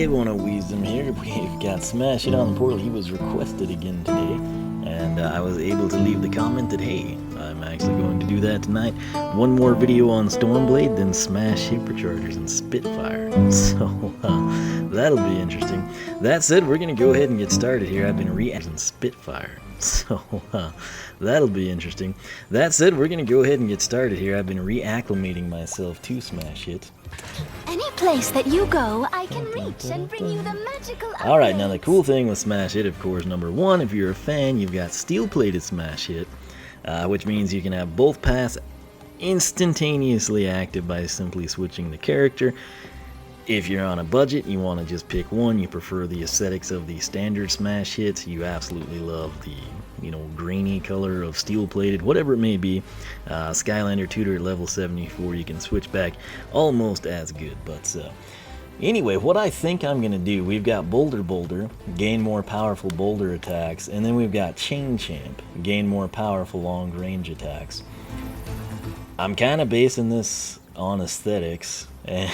Hey, one of Wisdom here. We've got Smash It on the portal. He was requested again today, and I was able to leave the comment that, hey, I'm actually going to do that tonight. One more video on Stormblade, then Smash SuperChargers and Spitfire. So, that'll be interesting. That said, we're going to go ahead and get started here. I've been reacting Spitfire. So, that'll be interesting. That said, we're going to go ahead and get started here. I've been reacclimating myself to Smash It. Any place that you go, I can reach and bring you the magical upgrades. Alright, now the cool thing with Smash Hit, of course, number one, if you're a fan, you've got steel-plated Smash Hit, which means you can have both paths instantaneously active by simply switching the character. If you're on a budget, you want to just pick one, you prefer the aesthetics of the standard Smash Hits, you absolutely love the, grainy color of steel-plated, whatever it may be, Skylander Tutor at level 74, you can switch back almost as good. But anyway, what I think I'm going to do, we've got Boulder, gain more powerful Boulder attacks, and then we've got Chain Champ, gain more powerful long-range attacks. I'm kind of basing this on aesthetics, and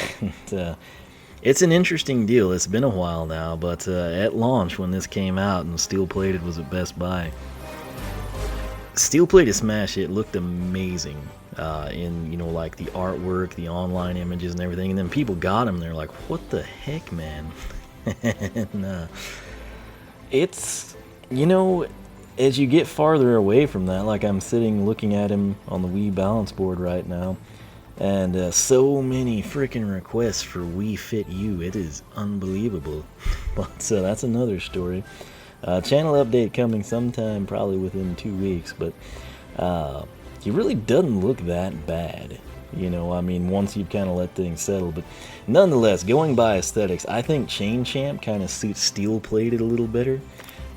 it's an interesting deal. It's been a while now, but at launch when this came out and steel-plated was at Best Buy, steel-plated Smash Hit looked amazing in, like the artwork, the online images and everything, and then people got them and they're like, what the heck, man? And it's, as you get farther away from that, like I'm sitting looking at him on the Wii balance board right now, and so many freaking requests for Wii Fit U, it is unbelievable. But that's another story. Channel update coming sometime probably within 2 weeks, but it really doesn't look that bad, once you've kind of let things settle. But nonetheless, going by aesthetics, I think Chain Champ kind of suits steel-plated a little better.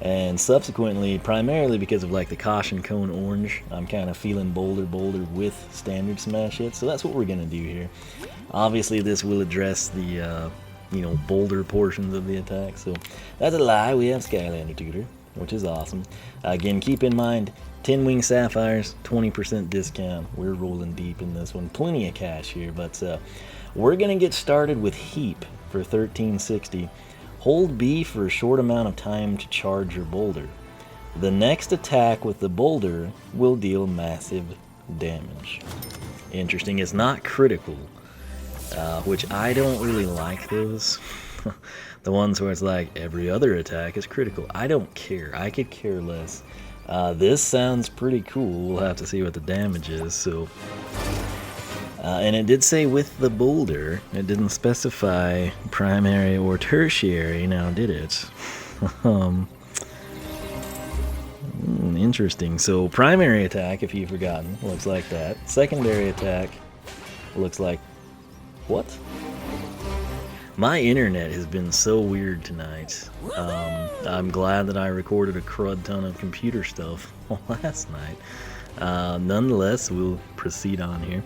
And subsequently, primarily because of like the Caution Cone Orange, I'm kind of feeling Boulder with standard Smash Hits. So that's what we're going to do here. Obviously, this will address the, Boulder portions of the attack. So that's a lie. We have Skylander Tutor, which is awesome. Again, keep in mind, 10 Wing Sapphires, 20% discount. We're rolling deep in this one. Plenty of cash here. But we're going to get started with Heap for $13.60. Hold B for a short amount of time to charge your Boulder. The next attack with the Boulder will deal massive damage. Interesting, it's not critical, which I don't really like those. The ones where it's like every other attack is critical. I don't care, I could care less. This sounds pretty cool, we'll have to see what the damage is. So. And it did say with the Boulder, it didn't specify primary or tertiary, now did it? Interesting. So primary attack, if you've forgotten, looks like that. Secondary attack looks like... what? My internet has been so weird tonight. I'm glad that I recorded a crud ton of computer stuff last night. Nonetheless, we'll proceed on here.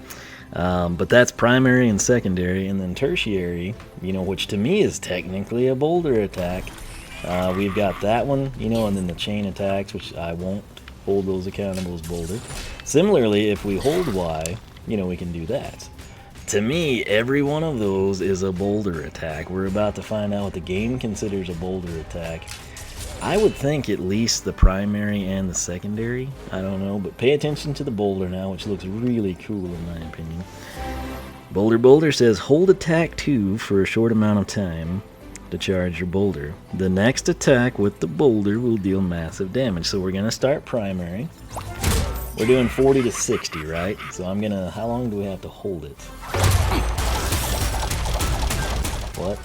But that's primary and secondary, and then tertiary, which to me is technically a Boulder attack. We've got that one, and then the chain attacks, which I won't hold those accountable as Boulder. Similarly, if we hold Y, we can do that. To me, every one of those is a Boulder attack. We're about to find out what the game considers a Boulder attack. I would think at least the primary and the secondary. I don't know, but pay attention to the Boulder now, which looks really cool in my opinion. Boulder says, hold attack 2 for a short amount of time to charge your Boulder. The next attack with the Boulder will deal massive damage. So we're going to start primary. We're doing 40 to 60, right? So I'm going to... how long do we have to hold it? What?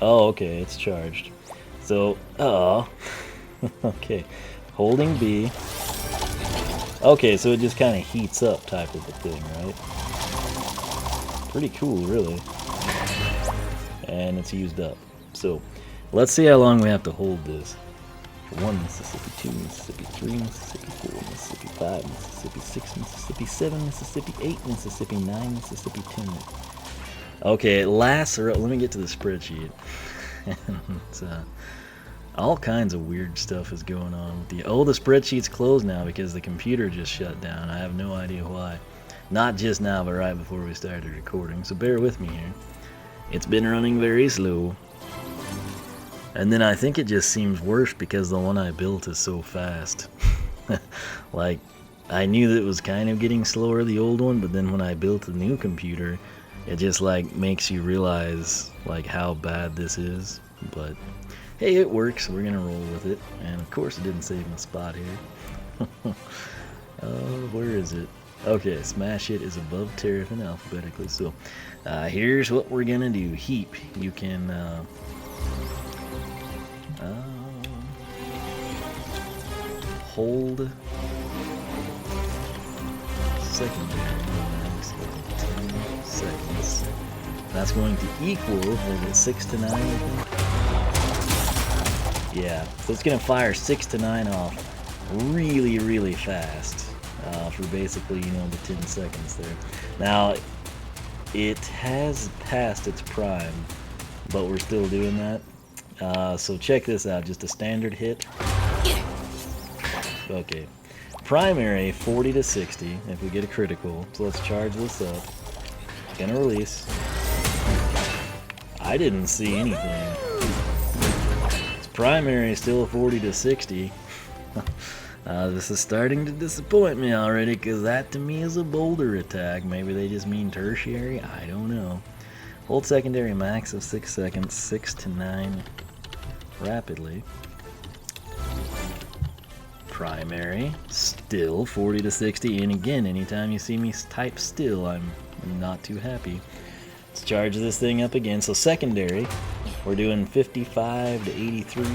Oh, okay, it's charged. So, okay, holding B. Okay, so it just kind of heats up type of a thing, right? Pretty cool, really. And it's used up. So, let's see how long we have to hold this. 1 Mississippi, 2 Mississippi, 3 Mississippi, 4 Mississippi, 5 Mississippi, 6 Mississippi, 7 Mississippi, 8 Mississippi, 9 Mississippi, 10 Okay, it lasts, let me get to the spreadsheet. All kinds of weird stuff is going on with the spreadsheet's closed now because the computer just shut down. I have no idea why. Not just now, but right before we started recording, so bear with me here. It's been running very slow. And then I think it just seems worse because the one I built is so fast. Like, I knew that it was kind of getting slower, the old one, but then when I built the new computer, it just like makes you realize like how bad this is. But hey, it works. We're gonna roll with it. And of course it didn't save my spot here. Where is it? Okay, smash it is above terraform alphabetically. So here's what we're gonna do. Heap. You can hold secondary 10 seconds. That's going to equal, was it 6 to 9, I think? Yeah, so it's going to fire 6 to 9 off really, really fast for basically, you know, the 10 seconds there. Now, it has passed its prime, but we're still doing that. So check this out, just a standard hit. Okay. Primary 40 to 60 if we get a critical. So let's charge this up. Gonna release. I didn't see anything. It's primary still 40 to 60. This is starting to disappoint me already because that to me is a Boulder attack. Maybe they just mean tertiary. I don't know. Hold secondary max of 6 seconds, 6 to 9 rapidly. Primary, still 40 to 60, and again, anytime you see me type still, I'm not too happy. Let's charge this thing up again. So secondary, we're doing 55 to 83,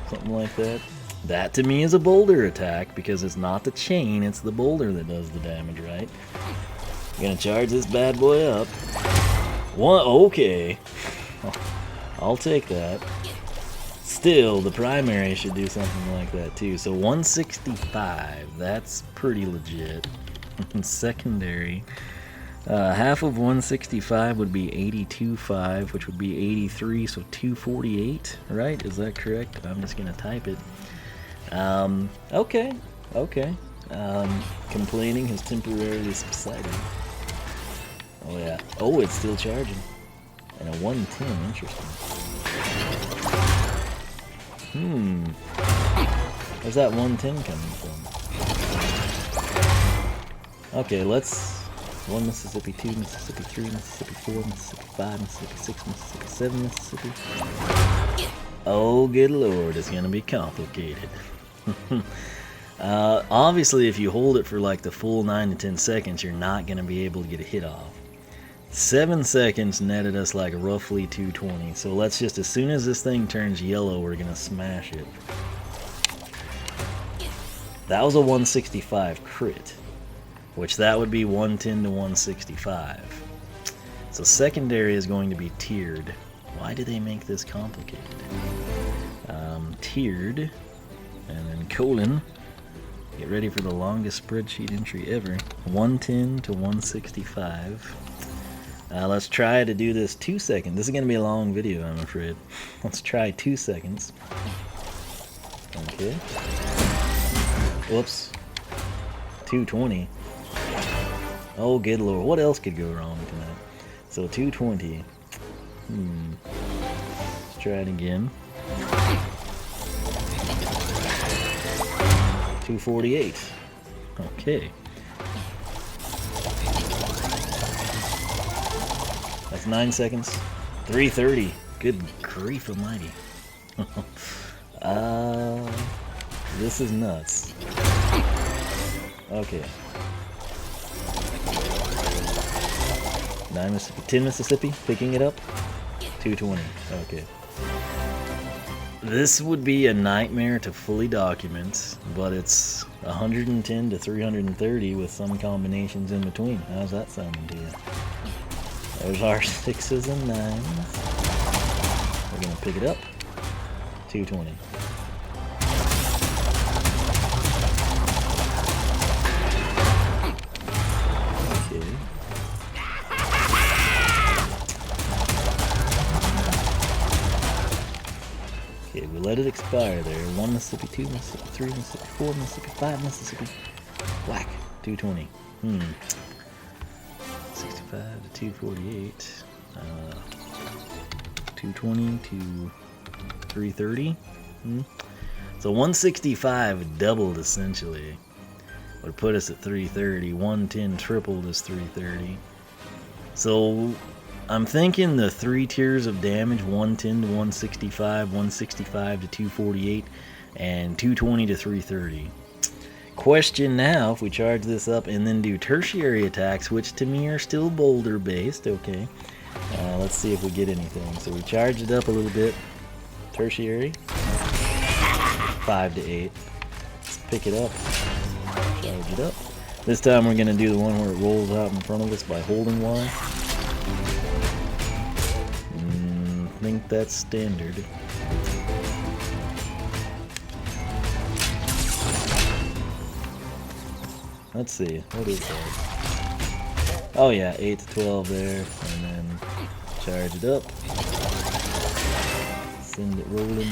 something like that. That to me is a Boulder attack because it's not the chain, it's the Boulder that does the damage, right? I'm gonna charge this bad boy up. One, okay. I'll take that. Still, the primary should do something like that too. So 165, that's pretty legit. Secondary, half of 165 would be 82.5, which would be 83, so 248, right? Is that correct? I'm just gonna type it. Okay. Complaining has temporarily subsided. Oh yeah. Oh, it's still charging. And a 110, interesting. Where's that 110 coming from? Okay, let's... 1 Mississippi, 2 Mississippi, 3 Mississippi, 4 Mississippi, 5 Mississippi, 6 Mississippi, 7 Mississippi. Oh, good lord, it's gonna be complicated. Obviously, if you hold it for like the full 9 to 10 seconds, you're not gonna be able to get a hit off. 7 seconds netted us like roughly 220. So let's just, as soon as this thing turns yellow, we're gonna smash it. That was a 165 crit, which that would be 110 to 165. So secondary is going to be tiered. Why do they make this complicated? Tiered, and then colon. Get ready for the longest spreadsheet entry ever. 110 to 165. Let's try to do this 2 seconds. This is going to be a long video, I'm afraid. Let's try 2 seconds. Okay. Whoops. 220. Oh, good lord. What else could go wrong tonight? So 220. Let's try it again. 248. Okay. That's 9 seconds. 330. Good grief almighty. This is nuts. Okay. 9 Mississippi. 10 Mississippi. Picking it up. 220. Okay. This would be a nightmare to fully document, but it's 110 to 330 with some combinations in between. How's that sounding to you? There's our 6s and 9s. We're going to pick it up. 220. Okay. Okay, we let it expire there. 1 Mississippi, 2 Mississippi, 3 Mississippi, 4 Mississippi, 5 Mississippi. Whack. 220. 65 to 248. 220 to 330. So 165 doubled essentially. Would put us at 330. 110 tripled is 330. So I'm thinking the 3 tiers of damage, 110 to 165, 165 to 248, and 220 to 330. Question now, if we charge this up and then do tertiary attacks, which to me are still boulder based, okay. Let's see if we get anything. So we charged it up a little bit. Tertiary. 5 to 8. Let's pick it up. Charge it up. This time we're going to do the one where it rolls out in front of us by holding Y. I think that's standard. Let's see, what is that? Oh yeah, 8 to 12 there, and then charge it up. Send it rolling.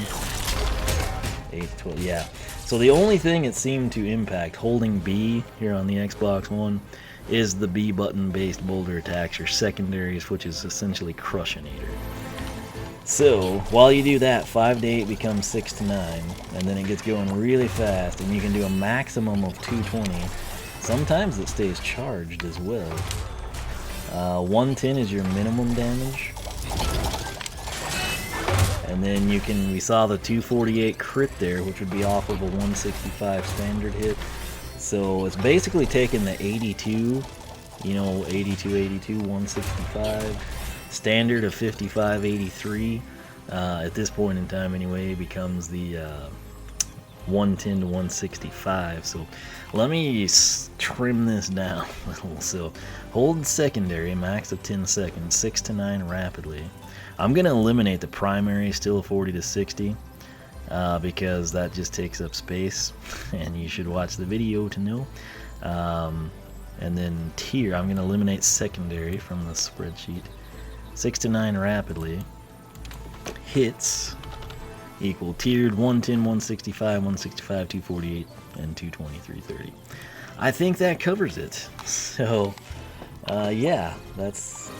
8 to 12, yeah. So the only thing it seemed to impact, holding B here on the Xbox One, is the B button based boulder attacks, or secondaries, which is essentially Crushinator. So while you do that, 5 to 8 becomes 6 to 9, and then it gets going really fast, and you can do a maximum of 220. Sometimes it stays charged as well. 110 is your minimum damage. And then you can, we saw the 248 crit there, which would be off of a 165 standard hit. So it's basically taking the 82, you know, 82, 82, 165, standard of 55, 83. At this point in time anyway, becomes the 110 to 165. So let me trim this down a little. So hold secondary, max of 10 seconds, 6 to 9 rapidly. I'm going to eliminate the primary, still 40 to 60, because that just takes up space, and you should watch the video to know. And then tier, I'm going to eliminate secondary from the spreadsheet. 6 to 9 rapidly. Hits equal tiered 110, 165, 165, 248, and 220, 330. I think that covers it. So, yeah, that's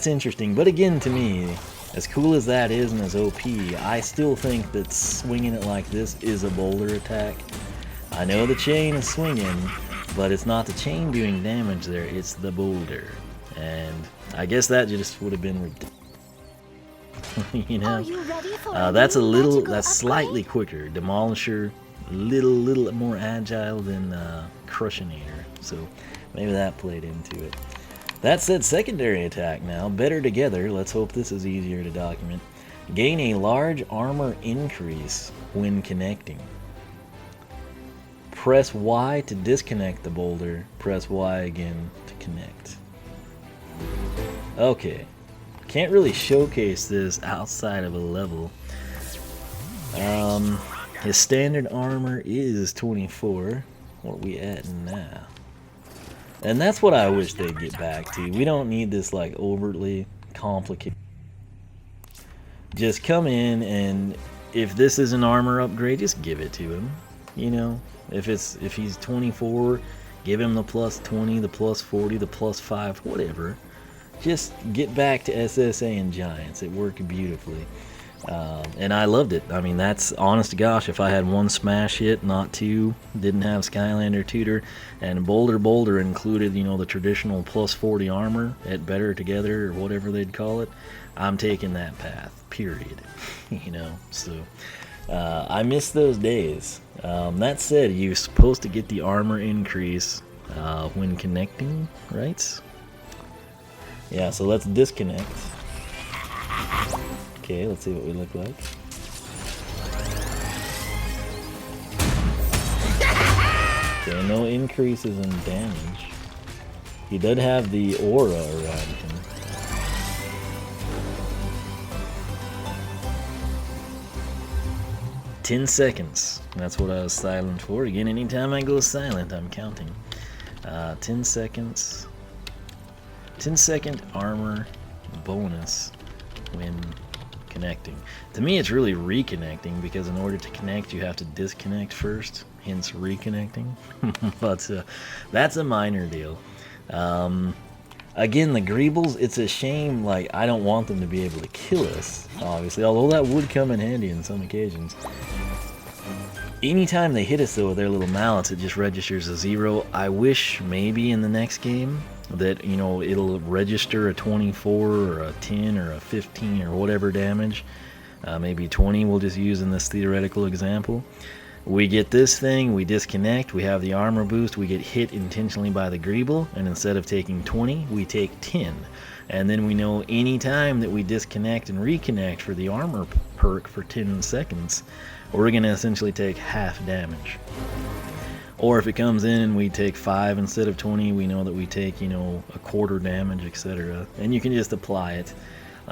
interesting. But again, to me, as cool as that is and as OP, I still think that swinging it like this is a boulder attack. I know the chain is swinging, but it's not the chain doing damage there, it's the boulder. And I guess that just would have been ridiculous. You know, that's slightly quicker. Demolisher, little more agile than Crushinator. So maybe that played into it. That said, secondary attack now, better together. Let's hope this is easier to document. Gain a large armor increase when connecting. Press Y to disconnect the boulder. Press Y again to connect. Okay. Can't really showcase this outside of a level. His standard armor is 24. What are we at now? And that's what I wish they'd get back to. We don't need this like overtly complicated. Just come in, and if this is an armor upgrade, just give it to him. You know, if he's 24, give him the plus 20, the plus 40, the plus 5, whatever. Just get back to SSA and Giants. It worked beautifully. And I loved it. I mean, that's honest to gosh, if I had one smash hit, not two, didn't have Skylander Tutor, and Boulder included, you know, the traditional plus 40 armor at Better Together or whatever they'd call it, I'm taking that path, period. You know, so I miss those days. That said, you're supposed to get the armor increase when connecting, right? Yeah, so let's disconnect. Okay, let's see what we look like. Okay, no increases in damage. He did have the aura around him. "10 seconds. That's what I was silent for. Again, anytime I go silent, I'm counting. 10 seconds. 10-second armor bonus when connecting. To me, it's really reconnecting, because in order to connect, you have to disconnect first, hence reconnecting. But that's a minor deal. Again, the Greebles, it's a shame, like, I don't want them to be able to kill us, obviously, although that would come in handy on some occasions. Anytime they hit us, though, with their little mallets, it just registers a 0. I wish maybe in the next game that, you know, it'll register a 24 or a 10 or a 15 or whatever damage. Maybe 20 we'll just use in this theoretical example. We get this thing, we disconnect, we have the armor boost, we get hit intentionally by the Greeble, and instead of taking 20, we take 10. And then we know any time that we disconnect and reconnect for the armor perk for 10 seconds, we're going to essentially take half damage. Or if it comes in and we take 5 instead of 20, we know that we take, you know, a quarter damage, etc. And you can just apply it.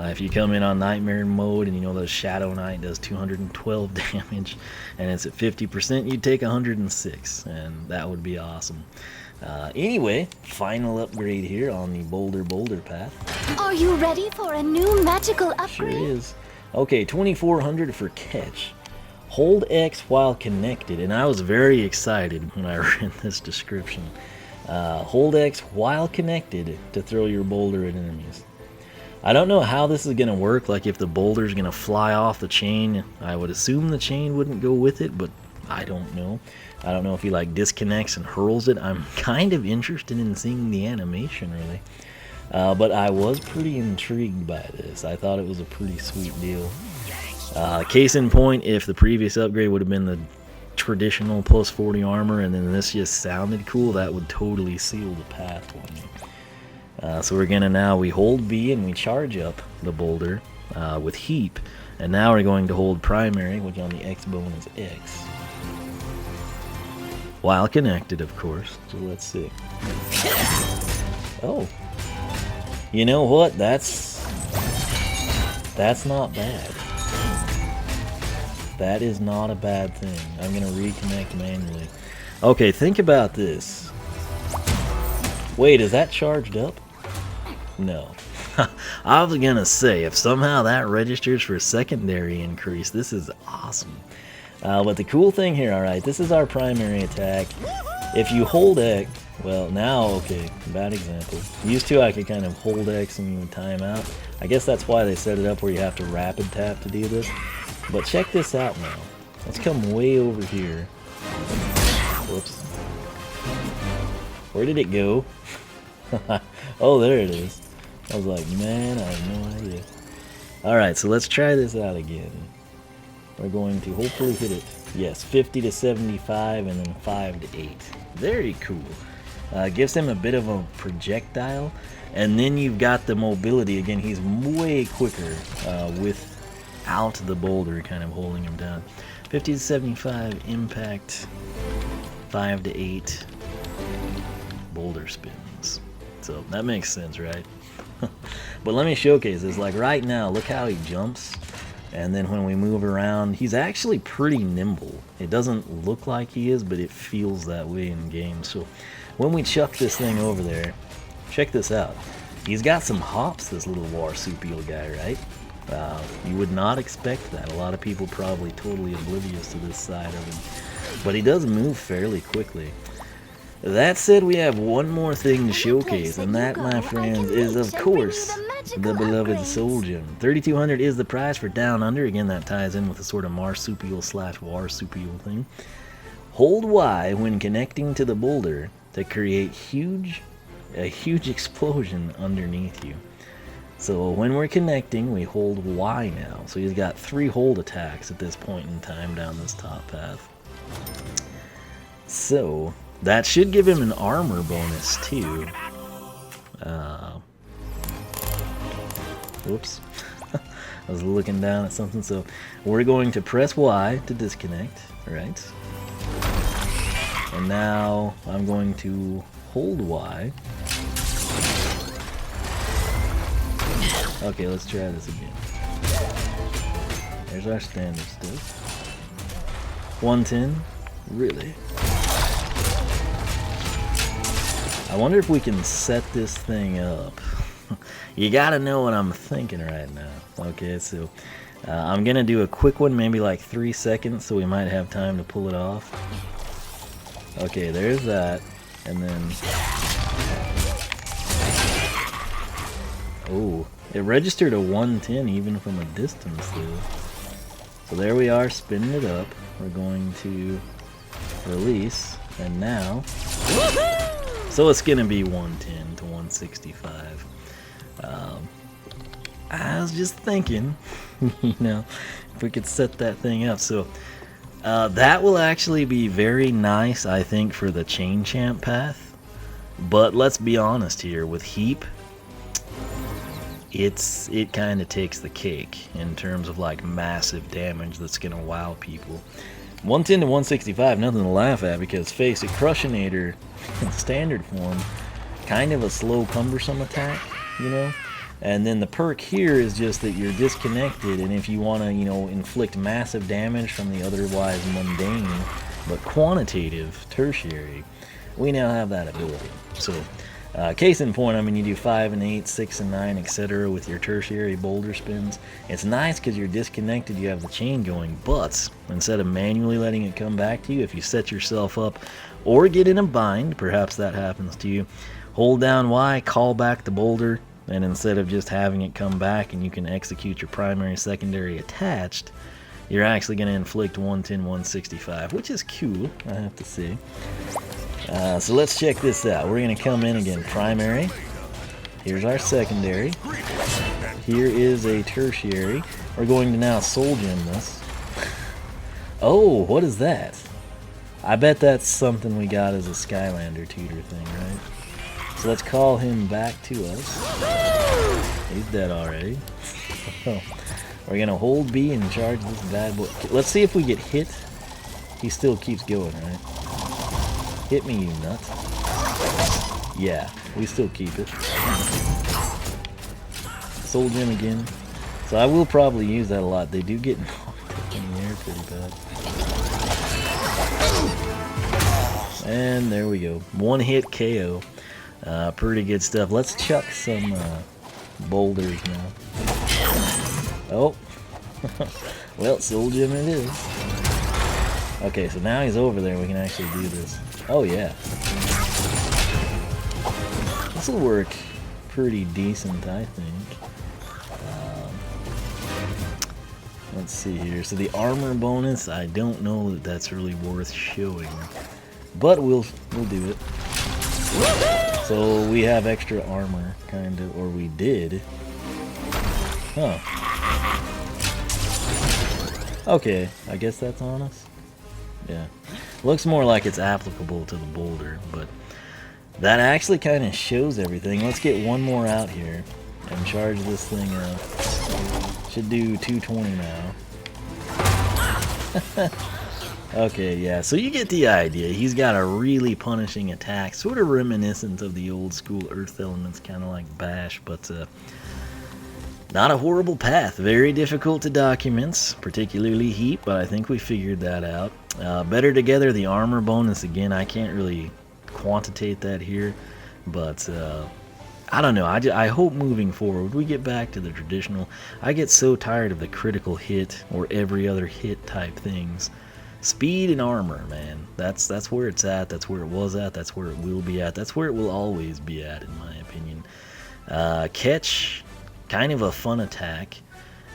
If you come in on Nightmare mode and you know the Shadow Knight does 212 damage and it's at 50%, you'd take 106, and that would be awesome. Anyway, final upgrade here on the Boulder path. Are you ready for a new magical upgrade? Sure is. Okay, 2400 for catch. Hold X while connected, and I was very excited when I read this description. Hold X while connected to throw your boulder at enemies. I don't know how this is going to work, like if the boulder's going to fly off the chain. I would assume the chain wouldn't go with it, but I don't know. I don't know if he like disconnects and hurls it. I'm kind of interested in seeing the animation, really. But I was pretty intrigued by this. I thought it was a pretty sweet deal. Case in point, if the previous upgrade would have been the traditional plus 40 armor and then this just sounded cool, that would totally seal the path for me. So we're gonna we hold B and we charge up the boulder with heap, and now we're going to hold primary, which on the X bone is X, while connected, of course. So let's see. Oh, you know what? That's not bad. That is not a bad thing. I'm gonna reconnect manually. Okay, think about this. Wait, is that charged up? No. I was gonna say, if somehow that registers for a secondary increase, this is awesome. But the cool thing here, alright, this is our primary attack. If you hold X, well now, okay, bad example. Used to I could kind of hold X and time out. I guess that's why they set it up where you have to rapid tap to do this. But check this out now. Let's come way over here. Whoops. Where did it go? Oh, there it is. I was like, man, I have no idea. Alright, so let's try this out again. We're going to hopefully hit it. Yes, 50 to 75 and then 5 to 8. Very cool. Gives him a bit of a projectile. And then you've got the mobility. Again, he's way quicker without the boulder kind of holding him down. 50 to 75 impact. 5 to 8 boulder spins. So that makes sense, right? But let me showcase this. Like right now, look how he jumps. And then when we move around, he's actually pretty nimble. It doesn't look like he is, but it feels that way in game. So when we chuck this thing over there, check this out. He's got some hops, this little marsupial guy, right? You would not expect that. A lot of people probably totally oblivious to this side of him. But he does move fairly quickly. That said, we have one more thing to showcase, and that, my friends, is of course the beloved Soul Gem. 3,200 is the price for Down Under. Again, that ties in with the sort of marsupial slash marsupial thing. Hold Y when connecting to the boulder to create a huge explosion underneath you. So when we're connecting, we hold Y now. So he's got 3 hold attacks at this point in time down this top path. So that should give him an armor bonus too. Whoops. I was looking down at something. So we're going to press Y to disconnect, right? And now I'm going to hold Y. Okay, let's try this again. There's our standard stuff. 110? Really? I wonder if we can set this thing up. You gotta know what I'm thinking right now. Okay, so I'm gonna do a quick one, maybe like 3 seconds, so we might have time to pull it off. Okay, there's that, and then Oh, it registered a 110 even from a distance though. So there we are, spinning it up. We're going to release, and now, so it's gonna be 110 to 165. I was just thinking, you know, if we could set that thing up. So that will actually be very nice, I think, for the chain champ path. But let's be honest here, with Heap, it kind of takes the cake in terms of like massive damage that's gonna wow people. 110 to 165, nothing to laugh at, because face it, Crushinator in standard form, kind of a slow, cumbersome attack, you know. And then the perk here is just that you're disconnected, and if you want to, you know, inflict massive damage from the otherwise mundane but quantitative tertiary, we now have that ability. So, case in point, I mean, you do 5 and 8, 6 and 9, etc. with your tertiary boulder spins. It's nice because you're disconnected, you have the chain going, but instead of manually letting it come back to you, if you set yourself up or get in a bind, perhaps that happens to you, hold down Y, call back the boulder, and instead of just having it come back and you can execute your primary, secondary attached, you're actually going to inflict 110, 165, which is cool, I have to say. So let's check this out. We're going to come in again, primary. Here's our secondary. Here is a tertiary. We're going to now soul gem this. Oh, what is that? I bet that's something we got as a Skylander tutor thing, right? So let's call him back to us. He's dead already. We're going to hold B and charge this bad boy. Let's see if we get hit. He still keeps going, right? Hit me, you nut. Yeah, we still keep it. Soul gem again. So I will probably use that a lot. They do get knocked in the air pretty bad. And there we go. One hit KO. Pretty good stuff. Let's chuck some boulders now. Oh. Well, soul gem it is. Okay, so now he's over there. We can actually do this. Oh, yeah. This will work pretty decent, I think. Let's see here. So the armor bonus, I don't know that that's really worth showing. But we'll do it. So we have extra armor, kind of, or we did. Huh. Okay, I guess that's on us. Yeah. Looks more like it's applicable to the boulder, but that actually kind of shows everything. Let's get one more out here and charge this thing up. Should do 220 now. Okay, yeah, so you get the idea. He's got a really punishing attack, sort of reminiscent of the old school Earth Elements, kind of like Bash, but not a horrible path. Very difficult to document, particularly Heat, but I think we figured that out. Better together, the armor bonus, again, I can't really quantitate that here, but I don't know. I hope moving forward we get back to the traditional. I get so tired of the critical hit or every other hit type things. Speed and armor, man. That's where it's at. That's where it was at. That's where it will be at. That's where it will always be at, in my opinion. Catch, kind of a fun attack.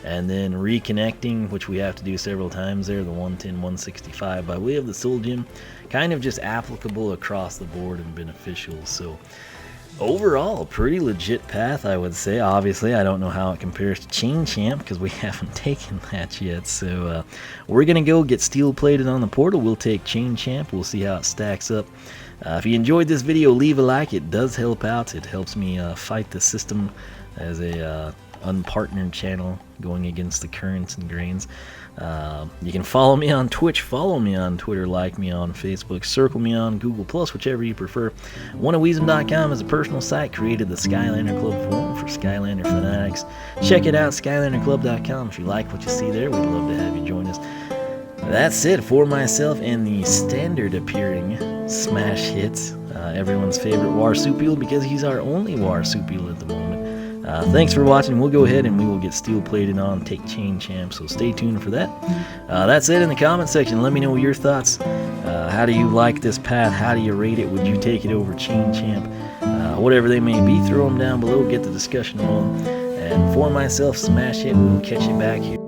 And then reconnecting, which we have to do several times there, the 110, 165 by way of the soul gem, kind of just applicable across the board and beneficial. So overall, pretty legit path, I would say. Obviously, I don't know how it compares to Chain Champ because we haven't taken that yet. So we're going to go get steel plated on the portal. We'll take Chain Champ. We'll see how it stacks up. If you enjoyed this video, leave a like. It does help out. It helps me fight the system as a unpartnered channel going against the currents and grains. You can follow me on Twitch, follow me on Twitter, like me on Facebook, circle me on Google+, whichever you prefer. OneOfWeezem.com is a personal site, created the Skylander Club forum for Skylander fanatics. Check it out, SkylanderClub.com. If you like what you see there, we'd love to have you join us. That's it for myself and the standard appearing smash hits. Everyone's favorite Warsupial, because he's our only Warsupial at the moment. Thanks for watching. We'll go ahead and we will get steel plated on, take Chain Champ, so stay tuned for that. That's it in the comment section. Let me know your thoughts. how do you like this path? How do you rate it? Would you take it over Chain Champ? Whatever they may be, throw them down below, get the discussion on. And for myself, smash it. We'll catch you back here.